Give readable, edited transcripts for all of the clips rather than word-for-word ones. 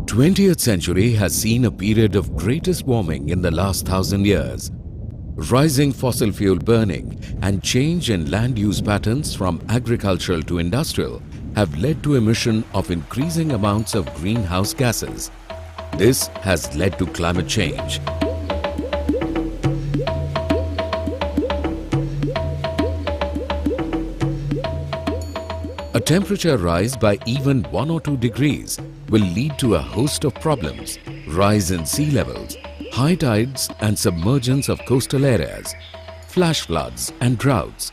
20th century has seen a period of greatest warming in the last 1,000 years. Rising fossil fuel burning and change in land use patterns from agricultural to industrial have led to emission of increasing amounts of greenhouse gases. This has led to climate change. A temperature rise by even 1 or 2 degrees will lead to a host of problems: rise in sea levels, high tides and submergence of coastal areas, flash floods and droughts.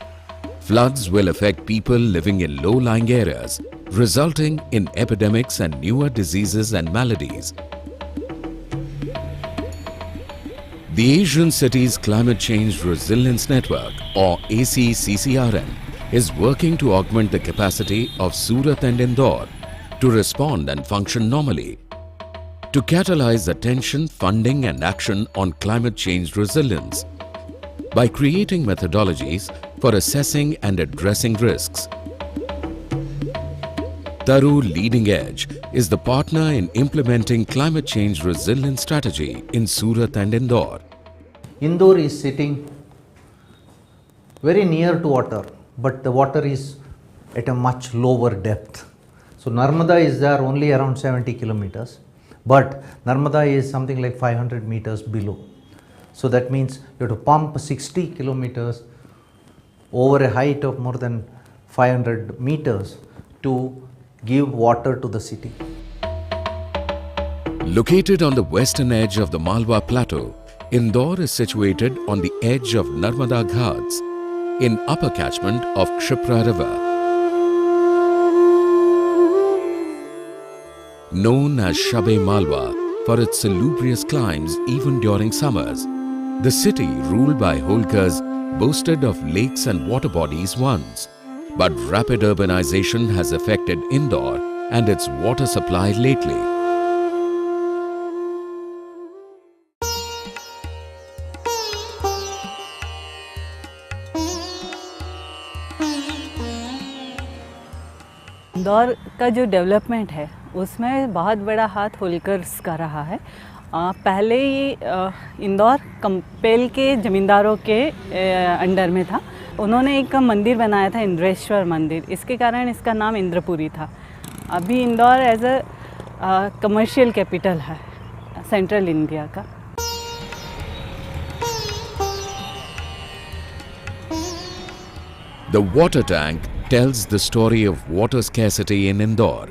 Floods will affect people living in low-lying areas, resulting in epidemics and newer diseases and maladies. The Asian Cities Climate Change Resilience Network, or ACCCRN, is working to augment the capacity of Surat and Indore to respond and function normally, to catalyze attention, funding and action on climate change resilience by creating methodologies for assessing and addressing risks. Taru Leading Edge is the partner in implementing climate change resilience strategy in Surat and Indore. Indore is sitting very near to water, but the water is at a much lower depth. So Narmada is there only around 70 kilometers, but Narmada is something like 500 meters below. So that means you have to pump 60 kilometers over a height of more than 500 meters to give water to the city. Located on the western edge of the Malwa Plateau, Indore is situated on the edge of Narmada Ghats in upper catchment of Kshipra River. Known as Shab-e Malwa for its salubrious climes even during summers, the city ruled by Holkars boasted of lakes and water bodies once, but rapid urbanization has affected Indore and its water supply lately. Indore का जो development है उसमें बहुत बड़ा हाथ होलकर्स का रहा है। पहले ये इंदौर कंपेल के ज़मींदारों के अंडर में था। उन्होंने एक मंदिर बनाया था, इंद्रेश्वर मंदिर, इसके कारण इसका नाम इंद्रपुरी था। अभी Indore as a commercial capital है सेंट्रल इंडिया का। The water tank tells the story of water scarcity in Indore.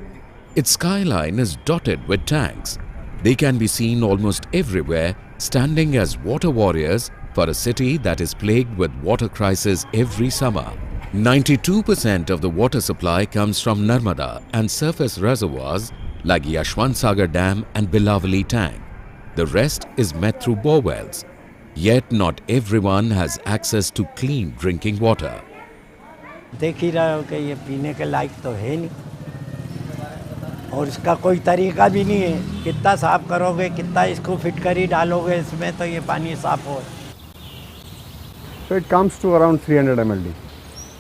Its skyline is dotted with tanks. They can be seen almost everywhere, standing as water warriors for a city that is plagued with water crisis every summer. 92% of the water supply comes from Narmada and surface reservoirs like Yashwant Sagar Dam and Bilavali Tank. The rest is met through bore wells. Yet not everyone has access to clean drinking water. देख ही रहे हो कि ये पीने के लायक तो है नहीं और इसका कोई तरीका भी नहीं है। कितना साफ करोगे, कितना इसको फिट कर ही डालोगे इसमें तो ये पानी साफ हो। So it comes to around 300 mld,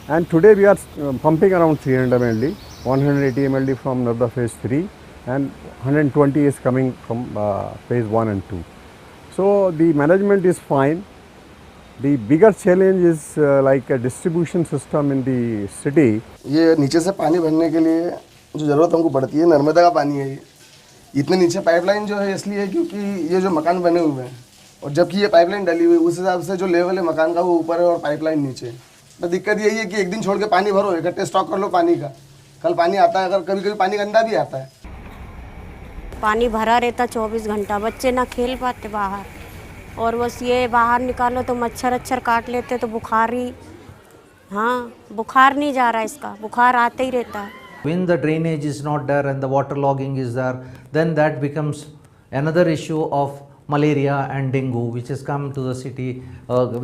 and today we are pumping around 300 mld, 180 mld from Narmada phase 3 and 120 is coming from phase 1 and 2. So the management is fine. The bigger challenge is like a distribution system in the city. ये नीचे से पानी भरने के लिए जो ज़रूरत हमको पड़ती है, नर्मदा का पानी है ये। इतने नीचे पाइपलाइन जो है इसलिए है क्योंकि ये जो मकान बने हुए हैं और जबकि ये पाइपलाइन डली हुई है उस हिसाब से जो लेवल है मकान का वो ऊपर है और पाइपलाइन नीचे है। तो दिक्कत यही है कि एक दिन छोड़ के पानी भरो, इकट्ठे स्टॉक कर लो पानी का, कल पानी आता है, अगर कभी कभी पानी गंदा भी आता है। पानी भरा रहता 24 घंटा, बच्चे ना खेल पाते बाहर और बस ये बाहर निकालो तो मच्छर अच्छर काट लेते तो बुखार ही, हाँ बुखार नहीं जा रहा इसका, बुखार आते ही रहता है। When the drainage is not there and the waterlogging is there, then that becomes another issue of malaria and dengue, which has come to the city,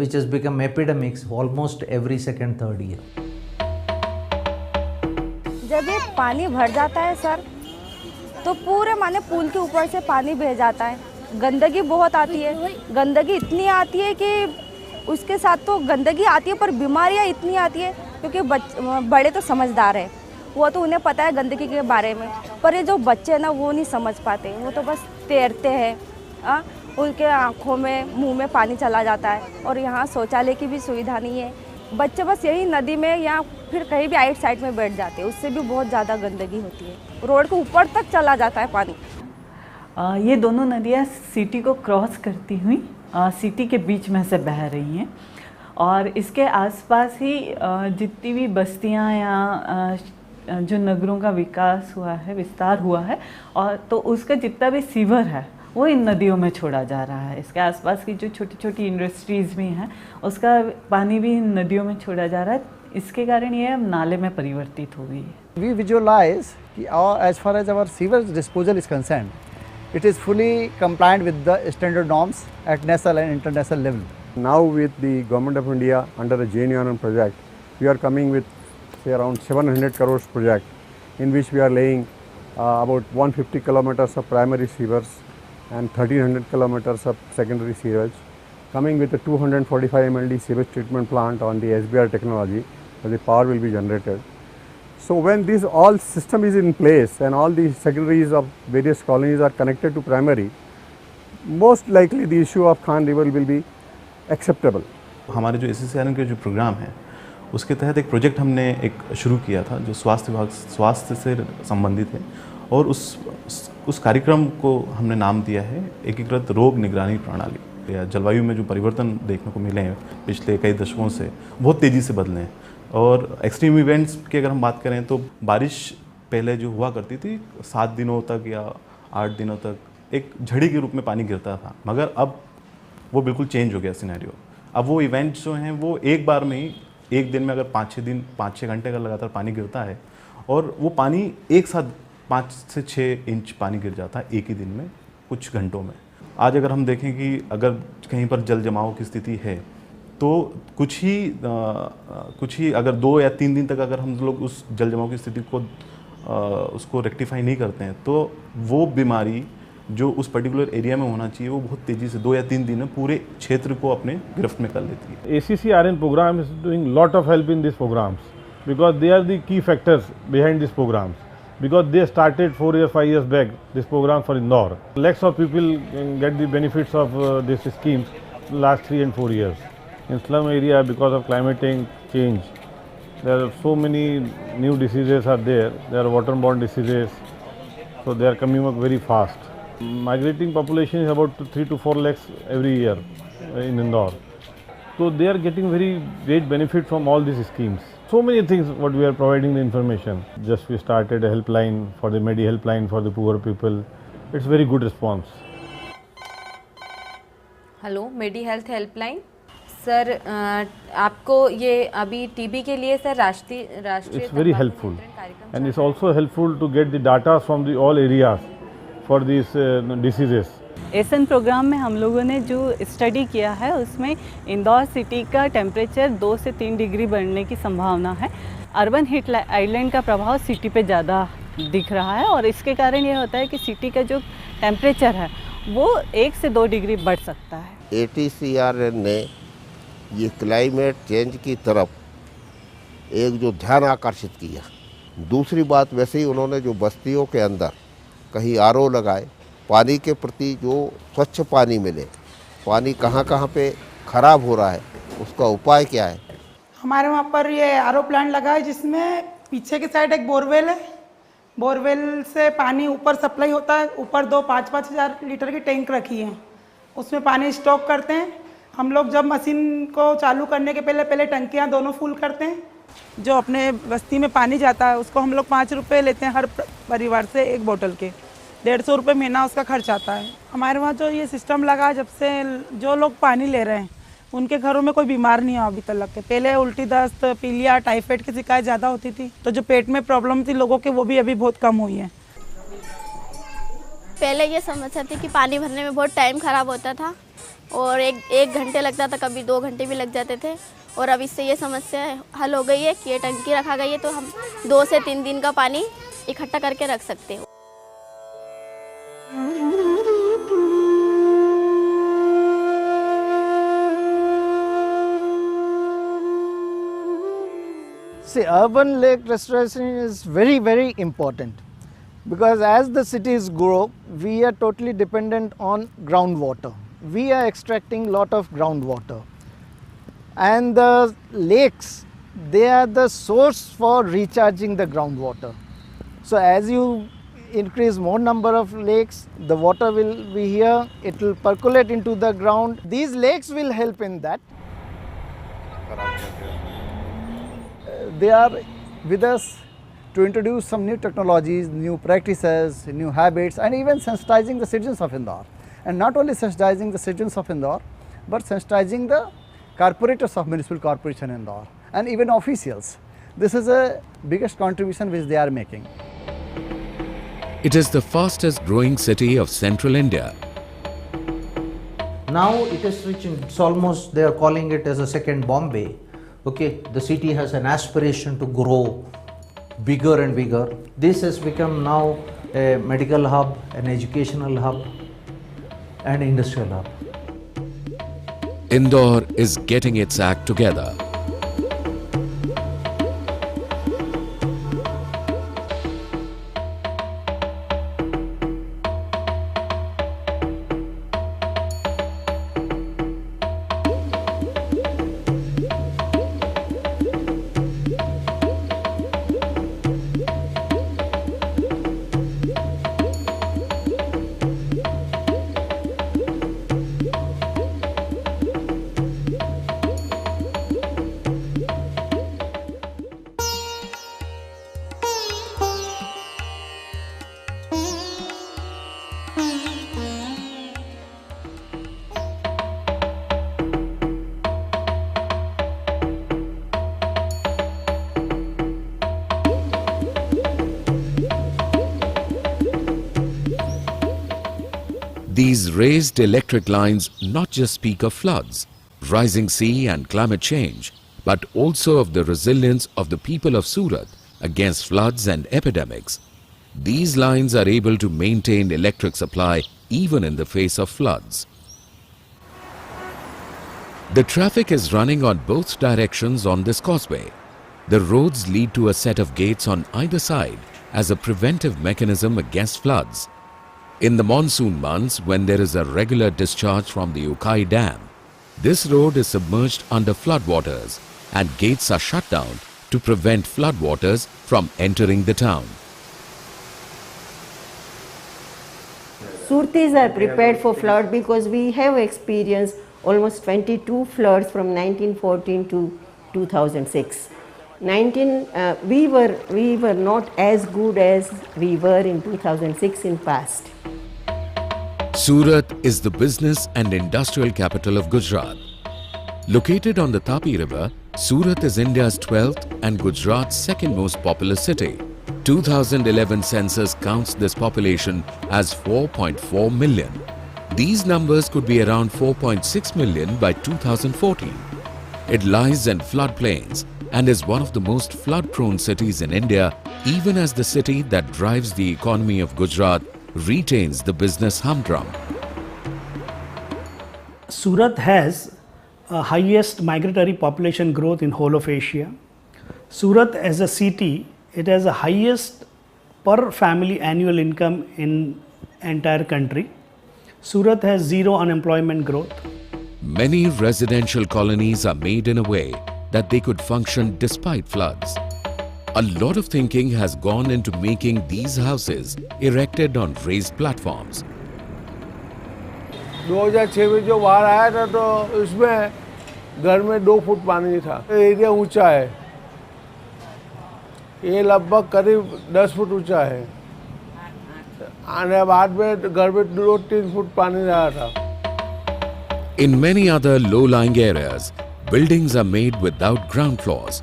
which has become epidemics almost every second, third year. जब ये पानी भर जाता है sir, तो पूरे माने पुल के ऊपर से पानी बह जाता है। गंदगी बहुत आती है, गंदगी इतनी आती है कि उसके साथ तो गंदगी आती है पर बीमारियां इतनी आती है क्योंकि बड़े तो समझदार है, वो तो उन्हें पता है गंदगी के बारे में, पर ये जो बच्चे ना वो नहीं समझ पाते, वो तो बस तैरते हैं, उनके आँखों में मुंह में पानी चला जाता है। और यहाँ शौचालय की भी सुविधा नहीं है, बच्चे बस यही नदी में या फिर कहीं भी आइट साइड में बैठ जाते हैं, उससे भी बहुत ज़्यादा गंदगी होती है, रोड के ऊपर तक चला जाता है पानी। ये दोनों नदियाँ सिटी को क्रॉस करती हुई सिटी के बीच में से बह रही हैं और इसके आसपास ही जितनी भी बस्तियां या जो नगरों का विकास हुआ है, विस्तार हुआ है, और तो उसका जितना भी सीवर है वो इन नदियों में छोड़ा जा रहा है। इसके आसपास की जो छोटी छोटी इंडस्ट्रीज़ भी हैं उसका पानी भी इन नदियों में छोड़ा जा रहा है। इसके कारण ये अब नाले में परिवर्तित हो गई है। We visualize कि as far as our sewage disposal is concerned, it is fully compliant with the standard norms at national and international level. Now with the Government of India under the JNURM project, we are coming with say around 700 crores project in which we are laying about 150 kilometers of primary sewers and 1300 kilometers of secondary sewage, coming with a 245 MLD sewage treatment plant on the SBR technology, where the power will be generated. So when this all system is in place and all the secondaries of various colonies are connected to primary, most likely the issue of Khan River will be acceptable. हमारे जो ACCRN के जो programme है उसके तहत एक project हमने एक शुरू किया था जो स्वास्थ्य से संबंधित है, और उस कार्यक्रम को हमने नाम दिया है एकीकृत रोग निगरानी प्रणाली। जलवायु में जो परिवर्तन देखने को मिले हैं पिछले कई दशकों से बहुत तेज़ी से बदले हैं, और एक्सट्रीम इवेंट्स की अगर हम बात करें तो बारिश पहले जो हुआ करती थी 7 दिनों तक या 8 दिनों तक एक झड़ी के रूप में पानी गिरता था, मगर अब वो बिल्कुल चेंज हो गया सिनेरियो। अब वो इवेंट्स जो हैं वो एक बार में ही एक दिन में अगर 5-6 घंटे का लगातार पानी गिरता है, और वो पानी एक साथ 5 से 6 इंच पानी गिर जाता है एक ही दिन में कुछ घंटों में। आज अगर हम देखें कि अगर कहीं पर जल जमाव की स्थिति है तो कुछ ही अगर 2 या 3 दिन तक अगर हम लोग उस जल जमाव की स्थिति को उसको रेक्टिफाई नहीं करते हैं तो वो बीमारी जो उस पर्टिकुलर एरिया में होना चाहिए वो बहुत तेज़ी से 2 या 3 दिन में पूरे क्षेत्र को अपने गिरफ्त में कर लेती है। ACCRN program is doing lot of help in these programs because they are the key factors behind these programs. Because they started 4 years, 5 years back this program for Indore. Lakhs of people can get the benefits of this schemes last 3 and 4 years. In slum area, because of climate change, there are so many new diseases are there. There are waterborne diseases, so they are coming up very fast. Migrating population is about 3 to 4 lakhs every year in Indore. So they are getting very great benefit from all these schemes. So many things what we are providing the information. Just we started a helpline for the Medi helpline for the poor people. It's very good response. Hello medi health helpline sir, आपको ये अभी TB के लिए sir राष्ट्रीय It's very helpful and it's also helpful to get the data from the all areas for these diseases. एसन program में हम लोगों ने जो स्टडी किया है उसमें इंदौर सिटी का टेम्परेचर 2 से 3 डिग्री बढ़ने की संभावना है। अर्बन हीट आइलैंड का प्रभाव सिटी पे ज़्यादा दिख रहा है और इसके कारण ये होता है कि सिटी का जो टेम्परेचर है वो 1 से 2 डिग्री बढ़ सकता है। ACCRN ने ये क्लाइमेट चेंज की तरफ एक जो ध्यान आकर्षित किया। दूसरी बात, वैसे ही उन्होंने जो बस्तियों के अंदर कहीं RO लगाए, पानी के प्रति जो स्वच्छ पानी मिले, पानी कहाँ कहाँ पे ख़राब हो रहा है उसका उपाय क्या है। हमारे वहाँ पर ये RO प्लांट लगा है जिसमें पीछे की साइड एक बोरवेल है। बोरवेल से पानी ऊपर सप्लाई होता है, ऊपर 5-5 हज़ार लीटर की टैंक रखी है, उसमें पानी स्टॉक करते हैं हम लोग। जब मशीन को चालू करने के पहले टंकियाँ दोनों फुल करते हैं। जो अपने बस्ती में पानी जाता है उसको हम लोग 5 रुपये लेते हैं हर परिवार से, एक बोतल के 150 रुपये महीना उसका खर्च आता है। हमारे वहाँ जो ये सिस्टम लगा, जब से जो लोग पानी ले रहे हैं उनके घरों में कोई बीमार नहीं है अभी तक लग के। पहले उल्टी दस्त, पीलिया, टाइफाइड की शिकायत ज़्यादा होती थी, तो जो पेट में प्रॉब्लम थी लोगों के वो भी अभी बहुत कम हुई है। पहले ये समस्या थी कि पानी भरने में बहुत टाइम ख़राब होता था और एक घंटे लगता था, कभी 2 घंटे भी लग जाते थे। और अब इससे ये समस्या हल हो गई है कि ये टंकी रखा गई है तो हम 2 से 3 दिन का पानी इकट्ठा करके रख सकते हो। See, urban lake restoration is very, very important because as the cities grow, we are totally dependent on groundwater. We are extracting lot of groundwater, and the lakes, they are the source for recharging the groundwater. So as you increase more number of lakes, the water will be here, it will percolate into the ground. These lakes will help in that. They are with us to introduce some new technologies, new practices, new habits, and even sensitizing the citizens of Indore. And not only sensitizing the citizens of Indore, but sensitizing the corporators of Municipal Corporation Indore and even officials. This is the biggest contribution which they are making. It is the fastest growing city of central India. Now it is reaching, it's almost, they are calling it as a second Bombay. Okay, the city has an aspiration to grow bigger and bigger. This has become now a medical hub, an educational hub, and industrial hub. Indore is getting its act together. These raised electric lines not just speak of floods, rising sea and climate change, but also of the resilience of the people of Surat against floods and epidemics. These lines are able to maintain electric supply even in the face of floods. The traffic is running on both directions on this causeway. The roads lead to a set of gates on either side as a preventive mechanism against floods. In the monsoon months, when there is a regular discharge from the Ukai Dam, this road is submerged under floodwaters and gates are shut down to prevent floodwaters from entering the town. Surtis are prepared for flood because we have experienced almost 22 floods from 1914 to 2006. We were not as good as we were in 2006 in past. Surat is the business and industrial capital of Gujarat. Located on the Tapi River, Surat is India's 12th and Gujarat's second most populous city. 2011 census counts this population as 4.4 million. These numbers could be around 4.6 million by 2014. It lies in floodplains and is one of the most flood-prone cities in India, even as the city that drives the economy of Gujarat retains the business humdrum. Surat has highest migratory population growth in whole of Asia. Surat as a city, it has the highest per family annual income in entire country. Surat has zero unemployment growth. Many residential colonies are made in a way that they could function despite floods. A lot of thinking has gone into making these houses erected on raised platforms. 2006 में जो बाढ़ आया था तो उसमें घर में 2 foot पानी था। एरिया ऊंचा है, ये लगभग करीब 10 फुट ऊंचा है। आने बाद में घर में 2-3 फुट पानी रहा था। In many other low-lying areas, buildings are made without ground floors.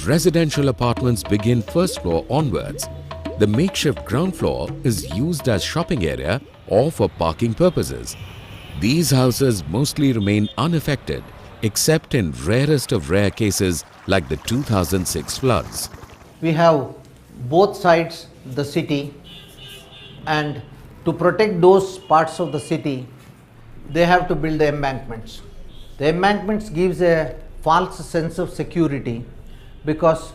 Residential apartments begin first floor onwards. The makeshift ground floor is used as shopping area or for parking purposes. These houses mostly remain unaffected except in rarest of rare cases like the 2006 floods. We have both sides the city, and to protect those parts of the city, they have to build the embankments. The embankments gives a false sense of security because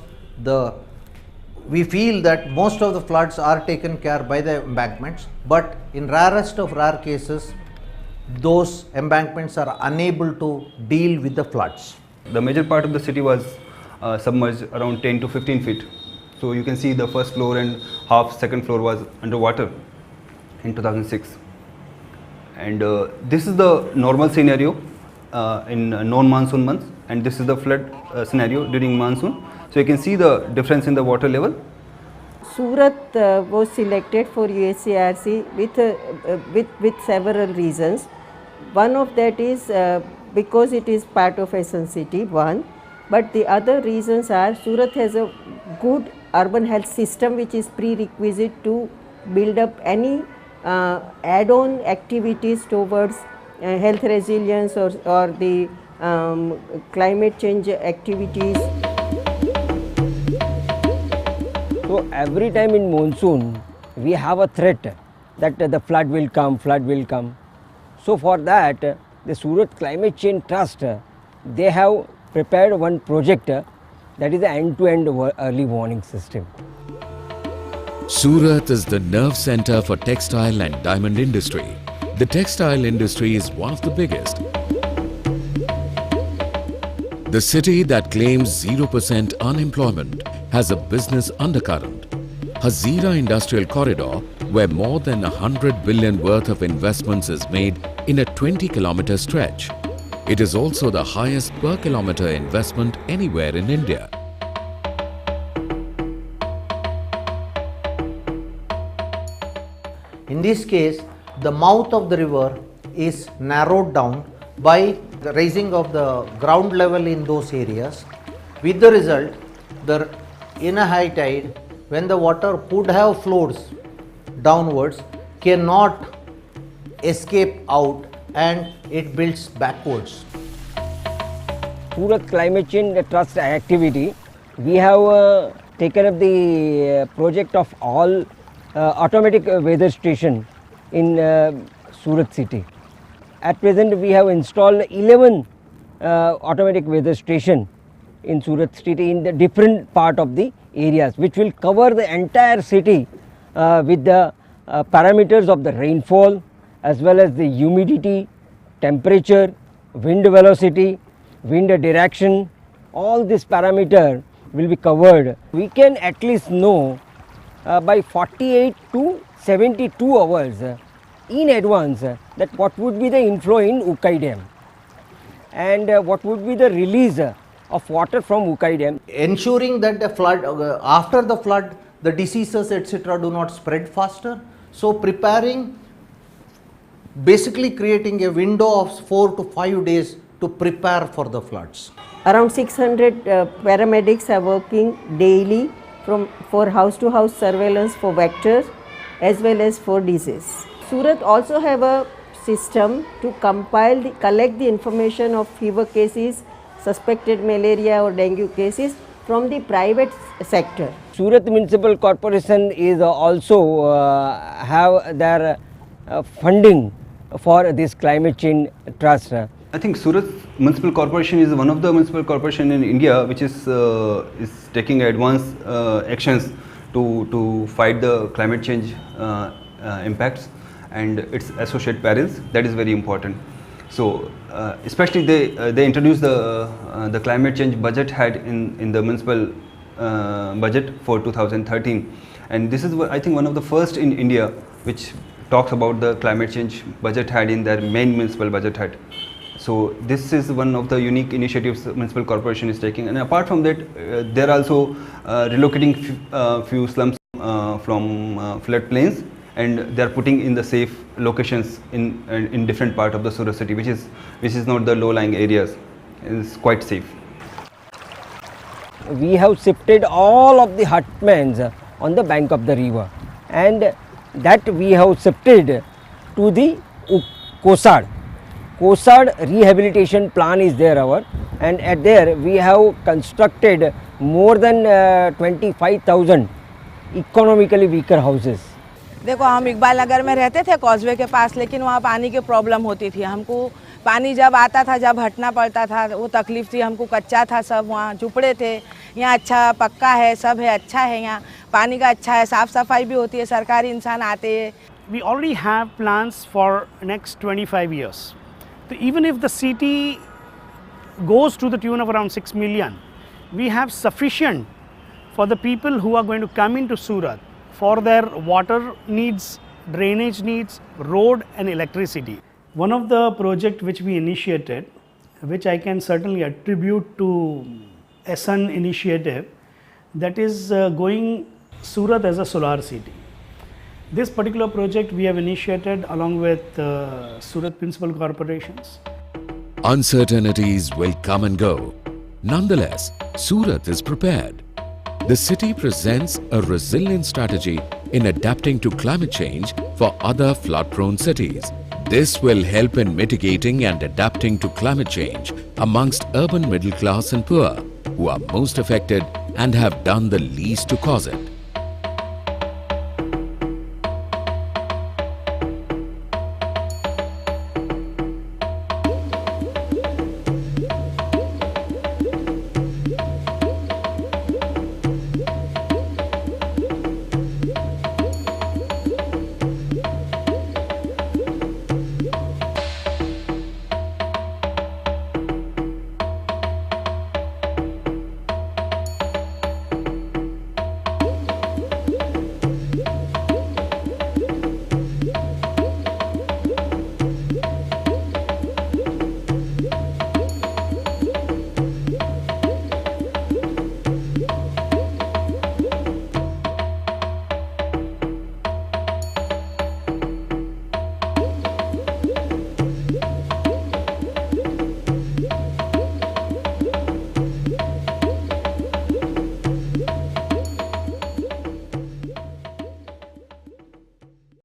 we feel that most of the floods are taken care by the embankments, but in rarest of rare cases, those embankments are unable to deal with the floods. The major part of the city was submerged around 10 to 15 feet. So you can see the first floor and half second floor was underwater in 2006. And this is the normal scenario in non-monsoon months, and this is the flood scenario during monsoon. So you can see the difference in the water level. Surat was selected for USCRC with several reasons. One of that is because it is part of Sun City, one. But the other reasons are Surat has a good urban health system which is prerequisite to build up any add-on activities towards health resilience or the climate change activities. So every time in monsoon we have a threat that the flood will come. So for that the Surat Climate Change Trust, they have prepared one project that is the end-to-end early warning system. Surat is the nerve center for textile and diamond industry. The textile industry is one of the biggest. The city that claims 0% unemployment has a business undercurrent. Hazira Industrial Corridor, where more than 100 billion worth of investments is made in a 20-kilometer stretch. It is also the highest per kilometer investment anywhere in India. In this case, the mouth of the river is narrowed down by the raising of the ground level in those areas. With the result, in a high tide, when the water could have flowed downwards, cannot escape out and it builds backwards. Surat Climate Change Trust activity, we have taken up the project of all automatic weather station in Surat city. At present we have installed 11 automatic weather station in Surat city in the different part of the areas, which will cover the entire city with the parameters of the rainfall as well as the humidity, temperature, wind velocity, wind direction. All this parameter will be covered. We can at least know by 48 to 72 hours in advance that what would be the inflow in Ukai Dam and what would be the release of water from Ukai Dam. Ensuring that the flood, after the flood, the diseases etc. do not spread faster. So preparing, basically creating a window of 4 to 5 days to prepare for the floods. Around 600 paramedics are working daily for house-to-house surveillance for vectors as well as for disease. Surat also have a system to collect the information of fever cases, suspected malaria or dengue cases from the private sector. Surat Municipal Corporation is also have their funding for this climate change trust. I think Surat Municipal Corporation is one of the municipal corporation in India which is taking advanced actions to fight the climate change impacts and its associated perils. That is very important. So especially they introduced the climate change budget head in the municipal budget for 2013, and this is I think one of the first in India which talks about the climate change budget head in their main municipal budget head. So this is one of the unique initiatives the municipal corporation is taking, and apart from that they are also relocating few slums from floodplains, and they are putting in the safe locations in different part of the Surat city, which is not the low-lying areas. It's quite safe. We have shifted all of the hutments on the bank of the river, and that we have shifted to the Kosad. Kosad rehabilitation plan is there and at there we have constructed more than 25,000 economically weaker houses. देखो हम इकबाल नगर में रहते थे causeway के पास, लेकिन वहाँ पानी की प्रॉब्लम होती थी। हमको पानी जब आता था, जब हटना पड़ता था, वो तकलीफ़ थी। हमको कच्चा था सब, वहाँ झुपड़े थे। यहाँ अच्छा पक्का है, सब है, अच्छा है यहाँ, पानी का अच्छा है, साफ़ सफाई भी होती है, सरकारी इंसान आते हैं। We already have plans for next 25 years. So even if the city goes to the tune of around 6 million, we have sufficient for the people who are going to come into Surat for their water needs, drainage needs, road and electricity. One of the project which we initiated, which I can certainly attribute to SN initiative, that is going Surat as a solar city. This particular project we have initiated along with Surat Municipal Corporations. Uncertainties will come and go. Nonetheless, Surat is prepared. The city presents a resilient strategy in adapting to climate change for other flood-prone cities. This will help in mitigating and adapting to climate change amongst urban middle class and poor, who are most affected and have done the least to cause it.